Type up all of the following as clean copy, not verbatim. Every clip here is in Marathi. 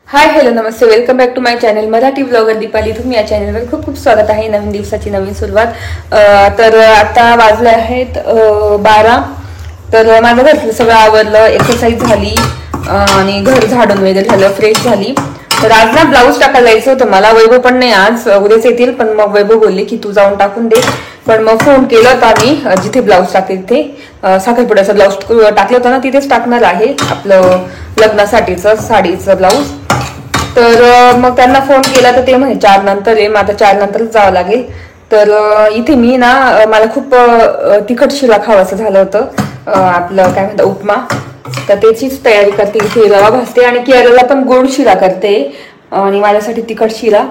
हाय हॅलो नमस्ते, welcome back to my channel Marathi blogger Deepali. तुम्ही या चॅनलवर खूप खूप स्वागत आहे. नवीन दिवसाची नवीन सुरुवात. तर आता वाजले आहेत 12. तर माझं घरातलं सगळं आवरलं, एक्सरसाइज झाली आणि घर झाडून वगैरे झालं, फ्रेश झाली. तर आज ना ब्लाऊज टाकायला जायचं होतं मला. वैभव पण नाही, आज उद्याच येतील. पण मग वैभव बोलले की तू जाऊन टाकून दे. पण मग फोन केला होता आम्ही, जिथे ब्लाऊज टाकते तिथे साखरपुड्याचा ब्लाऊज टाकलं होतं ना, तिथेच टाकणार आहे आपलं लग्नासाठीचं साडीचं ब्लाऊज. तर मग त्यांना फोन केला तर ते म्हणे 4 नंतर आहे. मग आता 4 नंतरच जावं लागेल. तर इथे मी ना, मला खूप तिखट शिरा खावायचं झालं होतं, आपलं काय म्हणतात उपमा. तर त्याचीच तयारी करते. इथे रवा भाजते आणि केरळला पण गोड शिरा करते आणि माझ्यासाठी तिखट शिरा.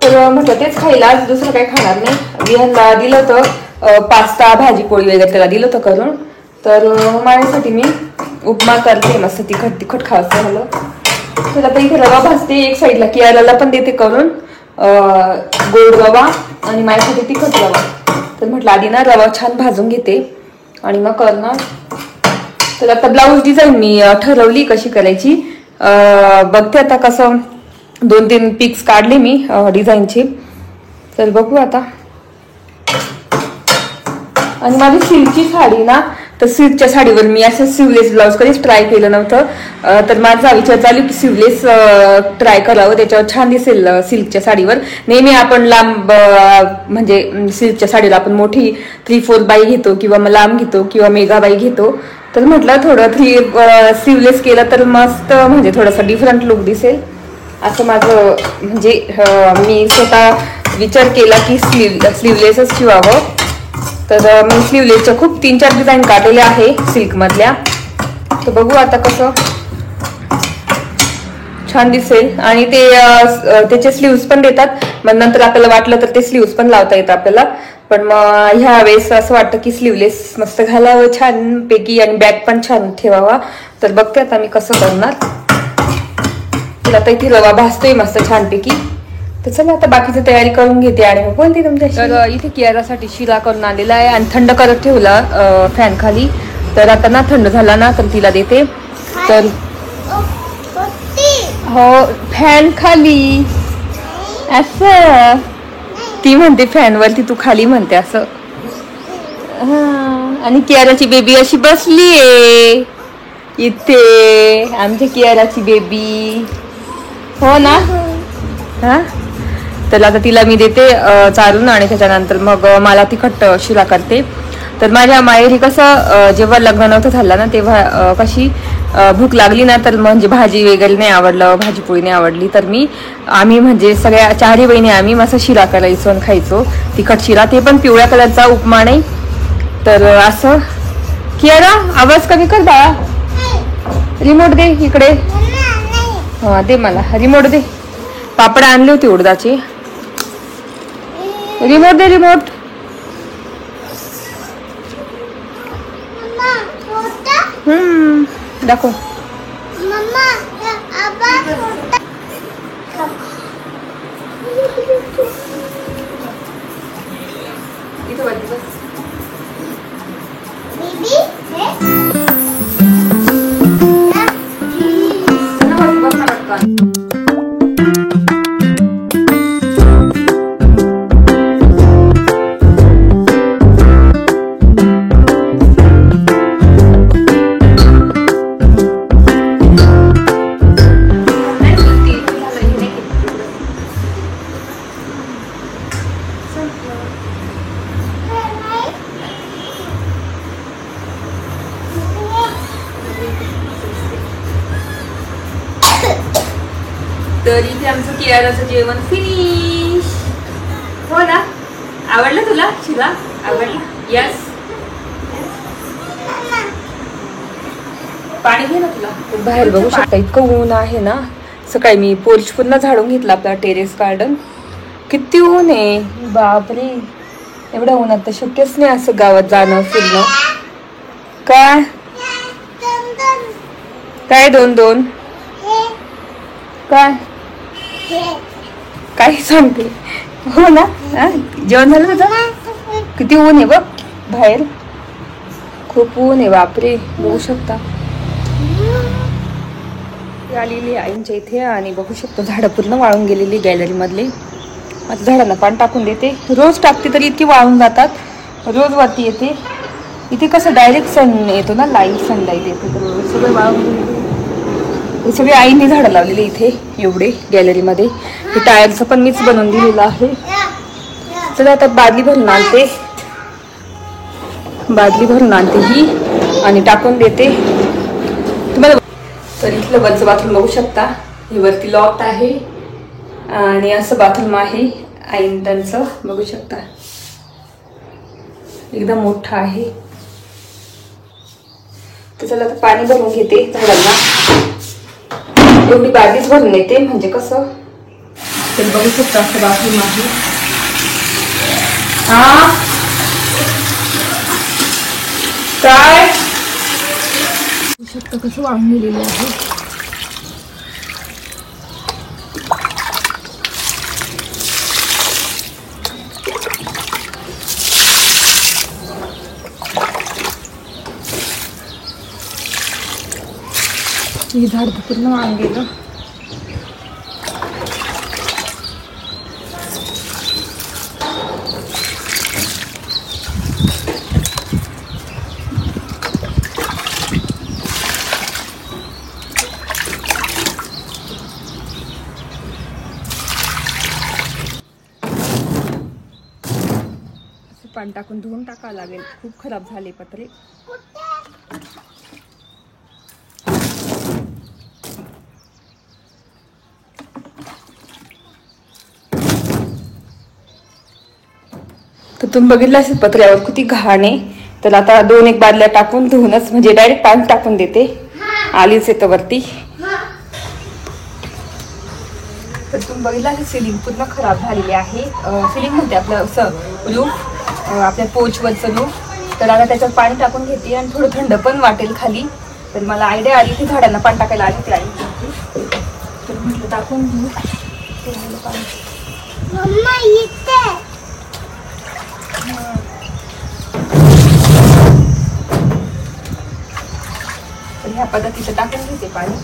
तर म्हटलं तेच खायला, दुसरं काही खाणार नाही. विहानला दिलं होतं पास्ता भाजी पोळी वगैरे, त्याला दिलं होतं करून. तर माझ्यासाठी मी उपमा करते, मस्त तिखट तिखट खायचं झालं. तर आता इथे रवा भाजते एक साईडला, केरळला पण देते करून गोड रवा आणि माझ्यासाठी तिखट रवा. तर म्हटलं आधी ना रवा छान भाजून घेते आणि मग करणार. तर आता ब्लाऊज डिझाईन मी ठरवली कशी करायची, बघते आता. कसं 2-3 पिक्स काढले मी डिझाईनचे. तर बघू आता. आणि माझी सिल्कची साडी ना, तर सिल्कच्या साडीवर मी असं सिवलेस ब्लाऊज कधीच ट्राय केलं नव्हतं. तर माझा विचार चालू की सिवलेस ट्राय करावं, त्याच्यावर छान दिसेल सिल्कच्या साडीवर. नेहमी आपण लांब म्हणजे सिल्कच्या साडीला आपण मोठी 3/4 बाई घेतो किंवा लांब घेतो किंवा मेगा बाई घेतो. तर म्हटलं थोडं सिवलेस केलं तर मस्त, म्हणजे थोडासा डिफरंट लुक दिसेल असं माझं. म्हणजे मी स्वतः विचार केला की स्लीवलेसच शिवावं. तर मी स्लीवलेसच्या खूप 3-4 डिझाईन काढलेल्या आहे सिल्क मधल्या. तर बघू आता कसं छान दिसेल. आणि ते त्याचे स्लीव्स पण देतात. मग नंतर आपल्याला वाटलं तर ते स्लीव्स पण लावता येतात आपल्याला. पण मग ह्या वेळेस असं वाटतं की स्लीवलेस मस्त घालावं छान पैकी आणि बॅग पण छान ठेवावा. तर बघते आता मी कसं करणार. तर आता इथे रवा भाजतोय मस्त छानपैकी. तर चला आता बाकीची तयारी करून घेते आणि मग बोलते तुमच्याशी. तर इथे कियारासाठी शिरा करून आलेला आहे आणि थंड करत ठेवला फॅन खाली. तर आता ना थंड झाला ना तर तिला देते. तर हो, फॅन खाली असं ती म्हणते, फॅन वरती तू खाली म्हणते असं. हा, आणि कियाराची बेबी अशी बसलीये इथे, आमची कियाराची बेबी. हो ना. हा, तर आता तिला मी देते चारून आणि त्याच्यानंतर मग मला तिखट शिरा करते. तर माझ्या माहेरी कसं जेव्हा लग्न नव्हतं झालं ना, तेव्हा कशी भूक लागली ना, तर म्हणजे भाजी वगैरे नाही आवडलं, भाजी पोळी नाही आवडली, तर आम्ही म्हणजे सगळ्या 4 बहिणी आम्ही मस्त शिरा करायचो आणि खायचो, तिखट शिरा. ते पण पिवळ्या कलरचा उपमा नाही. तर असं. कियारा आवाज कमी कर बाळा. रिमोट दे इकडे. हा दे मला रिमोट दे. पापड आणले होते उडदाचे. रिमोट दे रिमोट. दाखव. तर इथे आमचं किराणाचं जेवण फिनिश. हो ना, आवडलं तुला शिला? आवडलं? यस. पाणी घे ना तुला. बाहेर बघू शकता इतकं ऊन आहे ना. सकाळी मी पोर्च पूर्ण झाडून घेतला आपला टेरेस गार्डन. किती ऊन आहे बापरे. एवढ्या उन्हात तर शक्यच नाही असं गावात जाणं फिरणं. काय काय 2-2 काय काय सांगते. हो ना. जेवण झालं तुझं? किती ऊन आहे बघ बाहेर. खूप ऊन आहे बापरे. बघू शकता आलेली आईंच्या इथे आणि बघू शकतो झाडं पूर्ण वाळून गेलेली गॅलरी मधली. आता झाडांना पाणी टाकून देते. रोज टाकते तरी इतकी वाळून जातात. रोज वरती येते. इथे कसं डायरेक्ट सन येतो ना, लाईट सनलाईट येते तर सगळं वाळून गेलेली. हे सगळे आईने झाडं लावलेले इथे एवढे गॅलरीमध्ये. हे टायरचं पण मीच बनवून दिलेलं आहे. चला आता बादली भरून आणते. बादली भरून आणते ही आणि टाकून देते तुम्हाला. तर इथलं वरचं बाथरूम बघू शकता. हे वरती लॉफ्ट आहे आणि असं बाथरूम आहे आईन त्यांचं. बघू शकता एकदम मोठं आहे. तर चला आता पाणी भरून घेते झाडांना. एवढी बादलीच भरून येते म्हणजे कसं. तर बघू शकता असं बाथरूम आहे. हा काय बघू शकता कसं वाहून गेलेलं आहे. हे झाड पूर्ण वाहून गेलं. पाणी टाकून धुवून टाकावं लागेल. खूप खराब झाले पत्रे. तर तुम्ही बघितलं असेल पत्र्यावर किती घाण आहे. तर आता 2-1 बादल्या टाकून धुवूनच म्हणजे डायरेक्ट पाणी टाकून देते. आलीच येतं वरती. तर तुम्ही बघितलं सिलिंग पूर्ण खराब झालेली आहे. सिलिंग म्हणते आपलं असं रूफ, आपल्या पोचवरचं रूफ. तर आता त्याच्यात पाणी टाकून घेते आणि थोडं थंड पण वाटेल खाली. तर मला आयडिया आली की झाडांना पाणी टाकायला आली ती आई. तर म्हटलं टाकून घेऊ पाणी. तर ह्या पद्धतीचं टाकून घेते पाणी.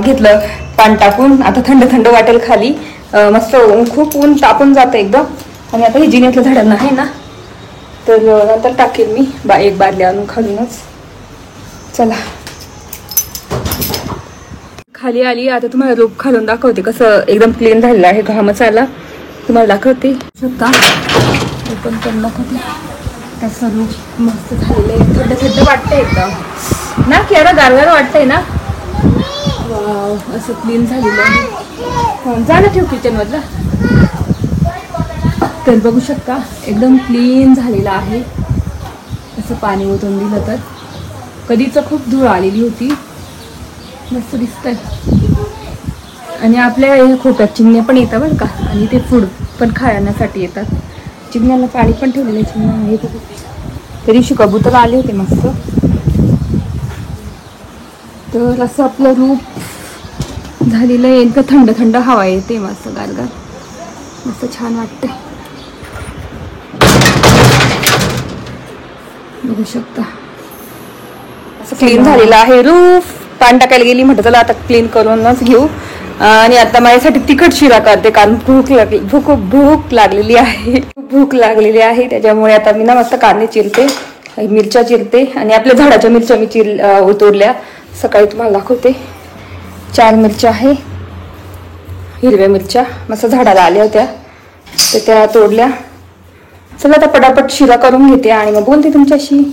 घेतलं पाणी टाकून. आता थंड थंड वाटेल खाली. मस्त खूप ऊन तापून जातं एकदम. आणि आता हे जिन्यातल्या झाडांना आहे ना, तर नंतर टाकेल मी एक बादली आणून खालूनच. चला खाली आली. आता तुम्हाला रूप खालून दाखवते कसं एकदम क्लीन झालेलं आहे. घामच आला, तुम्हाला दाखवते. स्वतः ओपन करून दाखवते. तसं रूप मस्त झालेलं आहे. थंड थंड वाटतंय एकदम ना, की आता गारगार वाटतंय ना. वाव, असं क्लीन झालेलं आहे. जा ना, ठेव किचनमधला. तर बघू शकता एकदम क्लीन झालेलं आहे. असं पाणी ओतून दिलं तर. कधीच खूप धूळ आलेली होती. मस्त दिसतंय. आणि आपल्या ह्या खोप्यात चिमण्या पण येतात बरं का. आणि ते फूड पण खाण्यासाठी येतात. चिमण्याला पाणी पण ठेवलेलं आहे. चिमण्या हे बघू. त्या दिवशी कबूतर आले होते मस्त. तर असं आपलं रूप झालेलं आहे. इतकं थंड थंड हवा येते, मस्त गारगार, मस्त छान वाटते. बघू शकता असं क्लीन झालेलं आहे रूफ. पाणी टाकायला गेली म्हटलं चला आता क्लीन करूनच घेऊ. आणि आता माझ्यासाठी तिखट शिरा करते, कारण भूक लागलेली आहे. भूक लागलेली आहे त्याच्यामुळे आता मी ना मस्त कांदे चिरते, मिरच्या चिरते. आणि आपल्या झाडाच्या मिरच्या मी तोडल्या सकाळी, तुम्हाला दाखवते. 4 मिरच्या आहे, हिरव्या मिरच्या मस्त झाडाला आल्या होत्या, तर त्या तोडल्या. चला आता पटापट शिरा करून घेते आणि मग बोलते तुमच्याशी.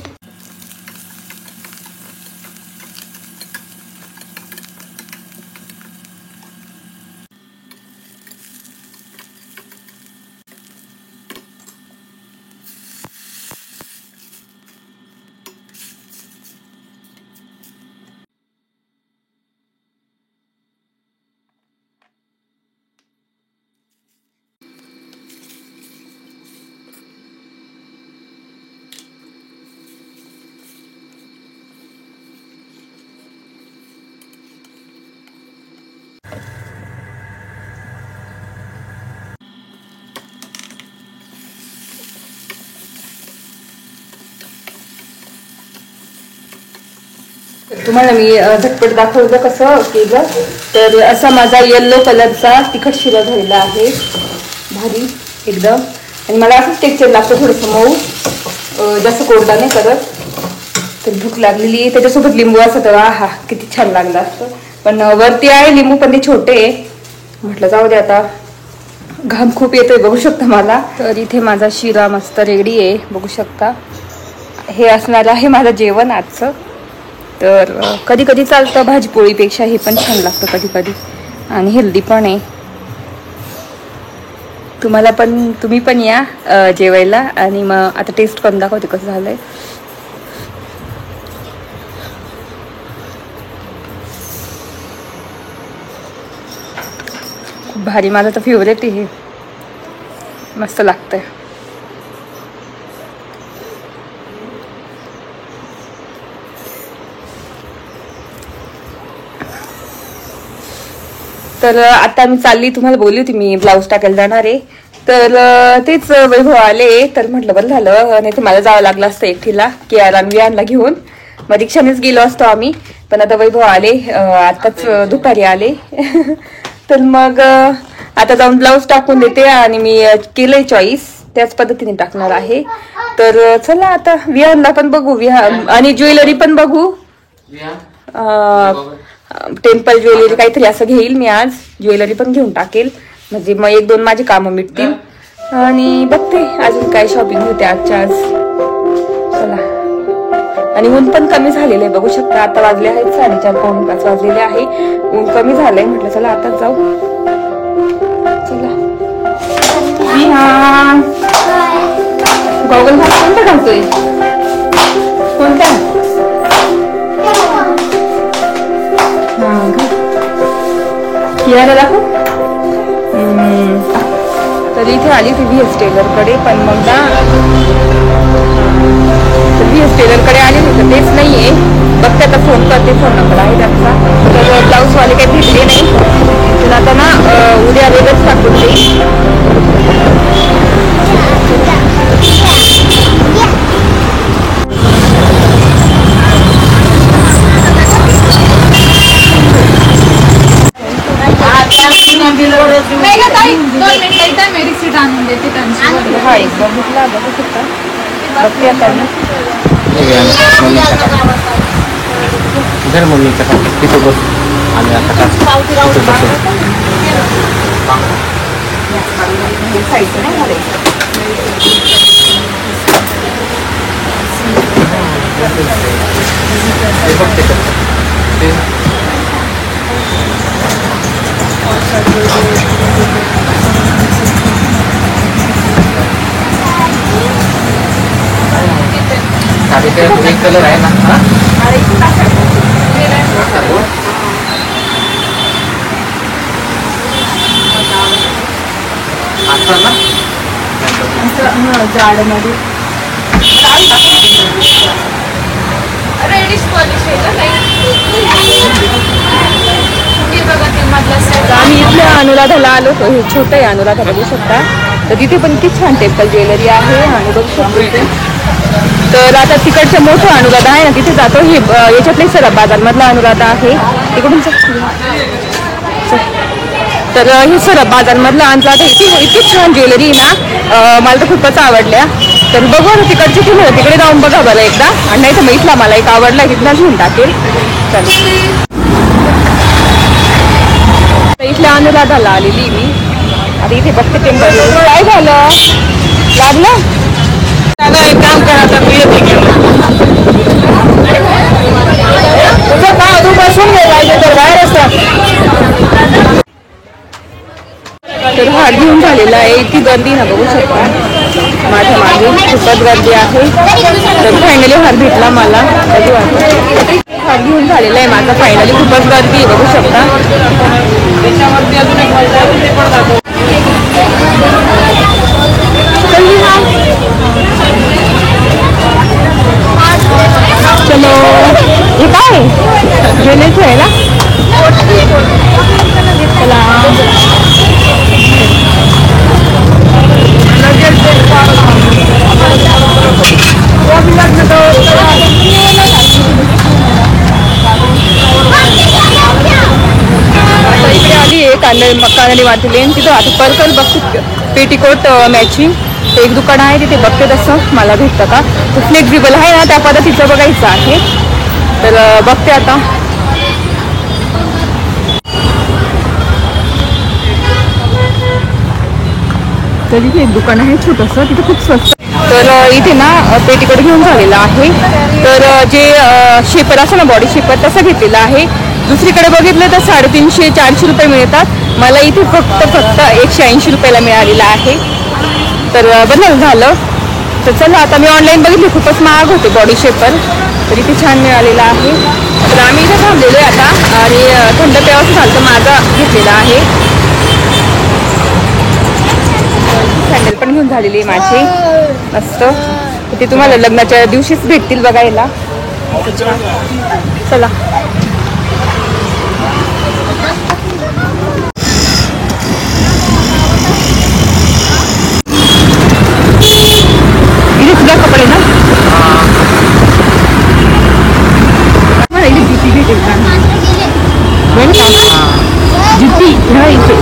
तुम्हाला मी झटपट दाखवलं कसं केलं. तर असा माझा येल्लो कलरचा तिखट शिरा झालेला आहे, भारी एकदम. आणि मला असंच टेक्स्चर लागतं, थोडंसं मऊ, जास्त कोरडा नाही करत. तर भूक लागलेली आहे, त्याच्यासोबत लिंबू असं तर आहा किती छान लागलं असतं. पण वरती आहे लिंबू, पण ते छोटे आहे. म्हटलं जाऊ दे आता, घाम खूप येतोय बघू शकता मला. तर इथे माझा शिरा मस्त रेडी आहे बघू शकता. हे असणार आहे माझं जेवण आजचं. तर कधी कधी चालतं भाजीपोळीपेक्षा, हे पण छान लागतं कधी कधी आणि हेल्दी पण आहे. तुम्ही पण या जेवायला. आणि मग आता टेस्ट करून दाखवते कसं झालंय. खूप भारी, माझं तर फेवरेट आहे, मस्त लागतंय. तर आता मी चालली, तुम्हाला बोलली होती मी ब्लाऊज टाकायला जाणार आहे. तर तेच वैभव आले, तर म्हटलं बरं झालं, नाही तर मला जावं लागलं असतं एकटीला की विहानला घेऊन. मग रिक्षानेच गेलो असतो आम्ही. पण आता वैभव आले, आताच दुपारी आले. तर मग आता जाऊन ब्लाऊज टाकून देते. आणि मी केलंय चॉईस, त्याच पद्धतीने टाकणार आहे. तर चला आता विहानला पण बघू, आणि ज्वेलरी पण बघू. टेम्पल ज्वेलरी काहीतरी असं घेईल मी आज. ज्वेलरी पण घेऊन टाकेल, म्हणजे मग 1-2 माझी कामं मिटतील. आणि बघते अजून काय शॉपिंग होते आजच्या आज. चला. आणि ऊन पण कमी झालेलं आहे बघू शकता. आता वाजले आहेत 4:30-5 वाजलेले आहे. ऊन कमी झालंय, म्हटलं चला आताच जाऊ. चला. गॉगल कोणता घालतोय, कोणता? कियाला दाखव. तर इथे आली ती VS टेलरकडे, पण मग ना VS टेलरकडे आले होते, तेच नाहीये. बघते आता, फोन करते, फोन नंबर आहे त्यांचा. तर ब्लाऊजवाले काही भेटले नाही, तर आता ना उद्या वेगळंच टाकून देईल. हा एक बघितला बघू शकता. बघते आता मी. इधर मम्मीच्या तिथे बस आणि आता साडीचा एक कलर आहे ना. जाडमध्ये आम्ही इथल्या अनुराधाला आलो होतो. हे छोटं आहे अनुराधा बघू शकता. तर तिथे पण किती छान टेम्पल ज्वेलरी आहे आणि बघू शकतो. तर आता तिकडचं मोठं अनुराधा आहे ना तिथे जातो. हे याच्यातले सरब बाजारमधला अनुराधा आहे तिकडून. तर हे सरब बाजारमधलं अनुराधा इतकी छान ज्वेलरी ना मला तर खूपच आवडल्या. तर बघू ना तिकडची ती म्हणा तिकडे जाऊन बघा बरं एकदा. आणि नाही तर मग इथला मला एक आवडला तिथला घेऊन टाकेल. तर इथल्या अनुराधाला आलेली मी. आता इथे बघते टेम्पल काय झालं लागलं. एक काम करा तर मी येते तुझं काय तू बसून पाहिजे तर बाहेर असतात. तर हार घेऊन झालेला आहे. इतकी गर्दी ना बघू शकता. माझ्या मागे खूपच गर्दी आहे. तर फायनली हार भेटला मला. हार घेऊन झालेला आहे माझा फायनली. खूपच गर्दी आहे बघू शकता. त्याच्यावरती अजून एक चलो हे काय ज्वेलरीचं आहे ना. चला इकडे आली आहे कांदळी वाटले. तिथं आता पर्पल बघते पेटीकोट मॅचिंग. एक दुकान आहे तिथे बघते तसं मला भेटतं का. तर फ्लेक्झिबल आहे ना त्या पद्धतीचं बघायचं आहे. तर बघते आता. तर इथे एक दुकान आहे छोटंसं तिथे खूप स्वस्त. तर इथे ना पेटीकोट घेऊन झालेला आहे. तर जे शेपर असं ना बॉडी शेपर तसं घेतलेलं आहे. दुसरीकडे बघितलं तर 350-400 रुपये मिळतात. मला इथे फक्त 180 रुपयाला मिळालेला आहे. तर बदल झालं. तर चला आता मी ऑनलाईन बघितली खूपच महाग होते बॉडी शेपर. तर इथे छान मिळालेला आहे. तर आम्ही इथे थांबलेलो आहे आता आणि थंड प्यावं झालं तर माझा घेतलेला आहे. सँडल पण घेऊन झालेली आहे माझी मस्त. ते तुम्हाला लग्नाच्या दिवशीच भेटतील बघायला. चला इथे सुद्धा कपडे ना. मला इथे जुती भेटेल का जुती ह्या इथे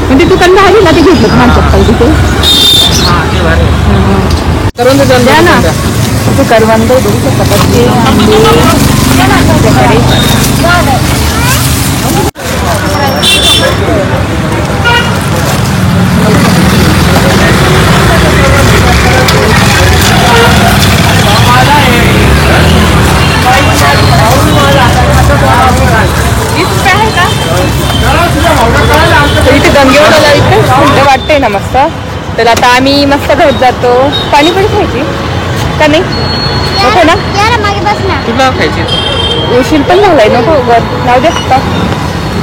म्हणजे तू कंदा आली ना ते घेतलं का चप्पल तिथे करून द्या ना. तिथे करवंद बघू शकता कच्चे आंबे. इथे गंगेवाला इथे थंड वाटते ना मस्त. तर आता आम्ही मस्त घरात जातो. पाणीपुरी खायची का नाही नको ना. तुला खायची उशीर पण झालाय नको नाव दे.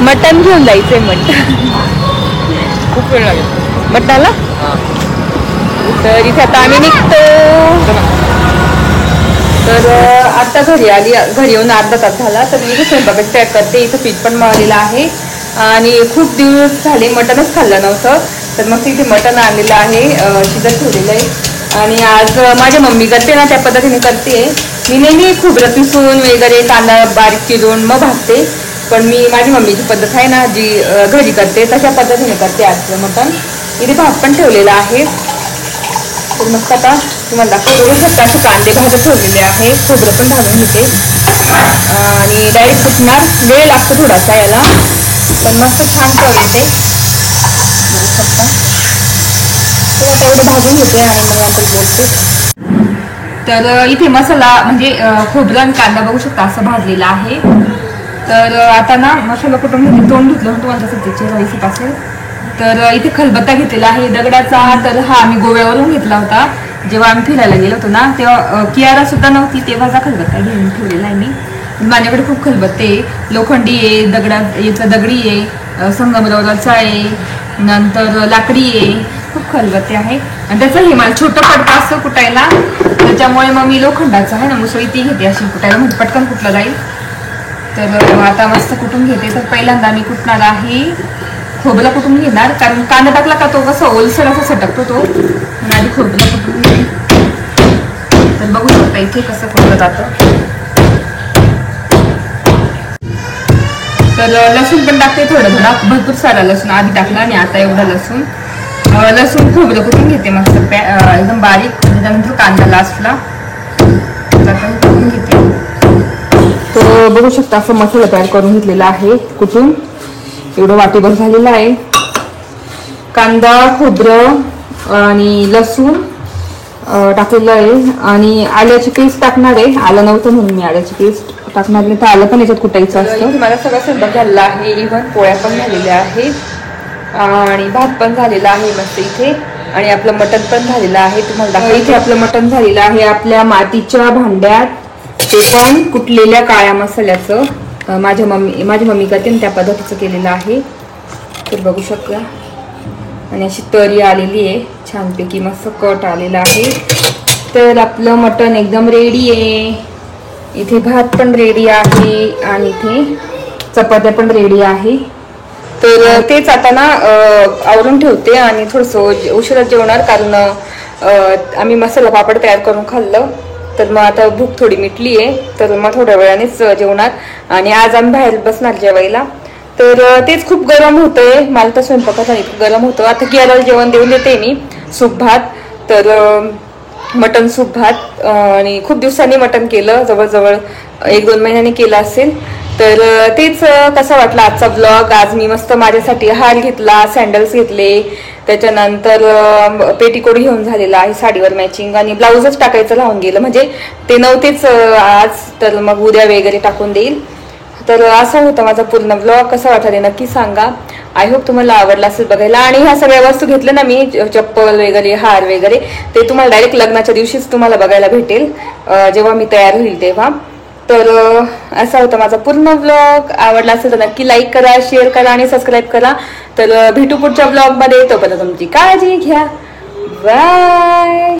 मटण घेऊन जायचंय. मटण खूप वेळ लागेल मटणाला. तर इथे आता आम्ही निघतो. तर आता घरी येऊन अर्धा तास झाला. तर मी इथे स्वयंपाकात पॅक करते. इथं पीठ पण मळलेलं आहे आणि खूप दिवस झाले मटणच खाल्लं नव्हतं. तर मग तिथे मटण आणलेलं आहे शिजत ठेवलेलं आहे. आणि आज माझ्या मम्मी करते ना त्या पद्धतीने करते. मी नेहमी खोबरं पिसून वगैरे कांदा बारीक चिरून मग भाजते. पण मी माझी मम्मीची पद्धत आहे ना जी घरी करते तशा पद्धतीने करते आज मटण. इथे भात पण ठेवलेला आहे. तर मस्त आता तुम्हाला दाखवतो. फक्त असे कांदे भाजत ठेवलेले आहे, खोबरं पण भाजून घेते आणि डायरेक्ट कुटणार. वेळ लागतो थोडासा याला, पण मस्त छान चव येते. बघू शकता. तर आता एवढं भाजून घेते आणि मग नंतर बोलते. तर इथे मसाला म्हणजे खोबरं आणि कांदा बघू शकता असं भाजलेला आहे. तर आता ना मसाला कुठून घेते, तोंड धुतलं तुम्हाला सध्याची राईस असेल. तर इथे खलबत्ता घेतलेला आहे दगडाचा. तर हा आम्ही गोव्यावरून घेतला होता. जेव्हा आम्ही फिरायला गेलो होतो ना तेव्हा कियारा सुद्धा नव्हती, तेव्हाचा खलबत्ता घेऊन ठेवलेला आहे मी. माझ्याकडे खूप खलबत्ते, लोखंडी आहे, याचा दगडी आहे, संगमरवराचा आहे, नंतर लाकडी आहे, खूप खलबत्ते आहे. आणि त्याचं हे मला छोटं पडतं असं कुटायला, त्याच्यामुळे मग मी लोखंडाचं आहे ना मुसळी ती घेते अशी कुटायला, म्हणजे पटकन कुठलं जाईल. तर आता मस्त कुटून घेते. तर पहिल्यांदा मी कुटणार आहे खोबरं कुटून घेणार, कारण कांदा टाकला का तो कसं ओलसर असा सटकतो तो. आधी खोबरं कुटून घेते. तर बघू शकता इथे कसं कुटलं जातं. तर लसूण पण टाकते थोडं थोडं, भरपूर सारा लसूण आधी टाकला आणि आता एवढा लसूण खोबरं कुटून घेते मस्त एकदम बारीक. त्याच्यानंतर कांदा लास्टला कुटून घेते. तर बघू शकता असं मसाला तयार करून घेतलेला आहे कुठून, एवढं वाटीभर झालेलं आहे. कांदा, खोबरं आणि लसूण टाकलेलं आहे आणि आल्याची पेस्ट टाकणार आहे. आलं नव्हतं म्हणून मी आल्याची पेस्ट टाकणार नाही, तर आलं पण याच्यात कुटायचं असतं. मला सगळं स्वयंपाक झालेला आहे, इव्हन पोळ्या पण झालेल्या आहेत आणि भात पण झालेला आहे मस्त इथे. आणि आपलं मटण पण झालेलं आहे. तुम्हाला दाखवा इथे आपलं मटण झालेलं आहे आपल्या मातीच्या भांड्यात, ते पण कुटलेल्या काळ्या मसाल्याचं. माझी मम्मी करते त्या पद्धतीचं केलेलं आहे. तर बघू शकता. आणि अशी तरी आलेली आहे छानपैकी, मस्त कट आलेला आहे. तर आपलं मटण एकदम रेडी आहे. इथे भात पण रेडी आहे आणि इथे चपात्या पण रेडी आहे. तर तेच आता ना आवरून ठेवते आणि थोडंसं उशिरा जेवणार, कारण आम्ही मसाला पापड तयार करून खाल्लं. तर मग आता भूक थोडी मिटली आहे, तर मग थोड्या वेळानेच जेवणार. आणि आज आम्ही बाहेर बसणार जेवायला. तर तेच खूप गरम होतंय, मला तर स्वयंपाकात खूप गरम होतं. आता कियाराला जेवण देऊन देते मी सूप भात. तर मटन सूप भात, आणि खूप दिवसांनी मटन केलं, जवळजवळ 1-2 महिन्यांनी केलं असेल. तर तेच कसा वाटला आजचा ब्लॉग. आज मी मस्त माझ्यासाठी हार घेतला, सँडल्स घेतले, त्याच्यानंतर पेटीकोट घेऊन झालेला आहे साडीवर मॅचिंग, आणि ब्लाऊजच टाकायचं राहून गेलं, म्हणजे ते नव्हतेच आज. तर मग उद्या वगैरे टाकून देईल. तर असा होता माझा पूर्ण ब्लॉग. कसा वाटला ते नक्की सांगा. आय होप तुम्हाला आवडला असेल बघायला. आणि ह्या सगळ्या वस्तू घेतल्या ना मी, चप्पल वगैरे, हार वगैरे, ते तुम्हाला डायरेक्ट लग्नाच्या दिवशीच तुम्हाला बघायला भेटेल, जेव्हा मी तयार होईल तेव्हा. तर असा होता माझा पूर्ण ब्लॉग. आवडला असेल तर नक्की लाईक करा, शेअर करा आणि सबस्क्राईब करा. तर भेटू पुढच्या ब्लॉगमध्ये. तोपर्यंत तुमची काळजी घ्या. बाय.